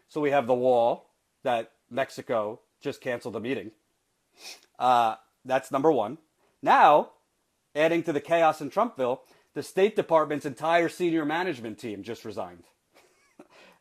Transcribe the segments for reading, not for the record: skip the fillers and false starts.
So we have the wall that Mexico just canceled the meeting. That's number one. Now, adding to the chaos in Trumpville, the State Department's entire senior management team just resigned.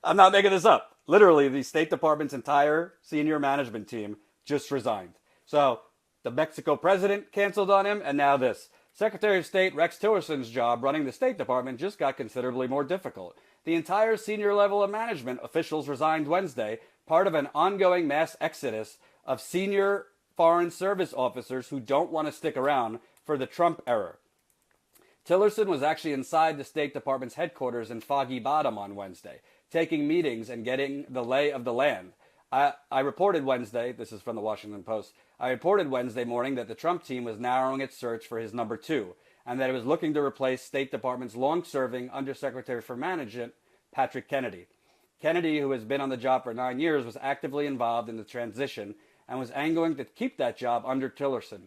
I'm not making this up. Literally, the State Department's entire senior management team just resigned. So the Mexico president canceled on him, and now this. Secretary of State Rex Tillerson's job running the State Department just got considerably more difficult. The entire senior level of management officials resigned Wednesday, part of an ongoing mass exodus of senior Foreign Service officers who don't want to stick around for the Trump era. Tillerson was actually inside the State Department's headquarters in Foggy Bottom on Wednesday, taking meetings and getting the lay of the land. I reported Wednesday, this is from the Washington Post, I reported Wednesday morning that the Trump team was narrowing its search for his number two, and that it was looking to replace State Department's long-serving Undersecretary for Management, Patrick Kennedy. Kennedy, who has been on the job for 9 years, was actively involved in the transition and was angling to keep that job under Tillerson.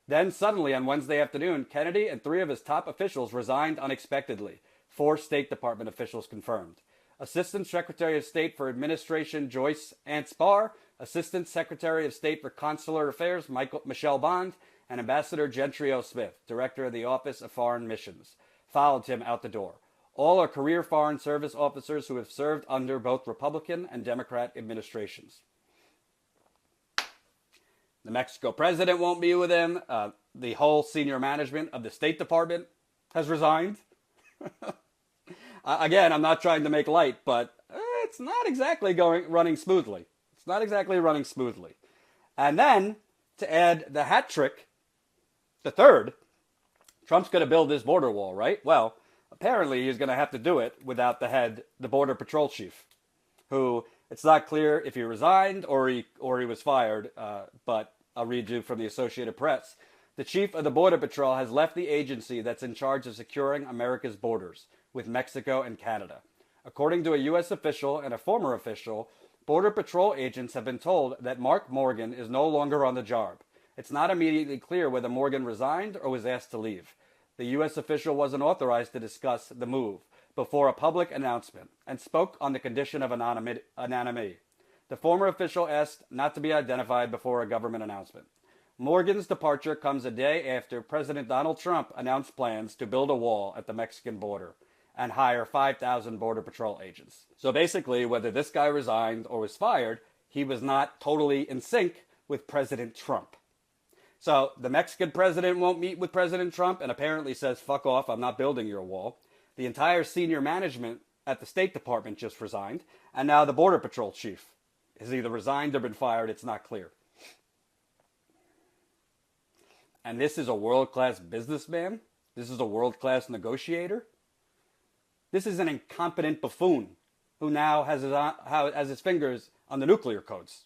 Then suddenly on Wednesday afternoon, Kennedy and 3 of his top officials resigned unexpectedly, 4 State Department officials confirmed. Assistant Secretary of State for Administration Joyce Anspar, Assistant Secretary of State for Consular Affairs Michelle Bond, and Ambassador Gentry O. Smith, Director of the Office of Foreign Missions, followed him out the door. All are career Foreign Service officers who have served under both Republican and Democrat administrations. The Mexico president won't be with him. The whole senior management of the State Department has resigned. Again, I'm not trying to make light, but it's not exactly running smoothly. It's not exactly running smoothly. And then, to add the hat trick, the third, Trump's going to build this border wall, right? Well, apparently he's going to have to do it without the Border Patrol chief, who it's not clear if he resigned or he was fired, but I'll read you from the Associated Press. The chief of the Border Patrol has left the agency that's in charge of securing America's borders with Mexico and Canada. According to a U.S. official and a former official, Border Patrol agents have been told that Mark Morgan is no longer on the job. It's not immediately clear whether Morgan resigned or was asked to leave. The U.S. official wasn't authorized to discuss the move before a public announcement and spoke on the condition of anonymity. The former official asked not to be identified before a government announcement. Morgan's departure comes a day after President Donald Trump announced plans to build a wall at the Mexican border and hire 5,000 Border Patrol agents. So basically, whether this guy resigned or was fired, he was not totally in sync with President Trump. So the Mexican president won't meet with President Trump and apparently says, fuck off, I'm not building your wall. The entire senior management at the State Department just resigned, and now the Border Patrol chief has either resigned or been fired, it's not clear. And this is a world-class businessman? This is a world-class negotiator? This is an incompetent buffoon who now has his fingers on the nuclear codes.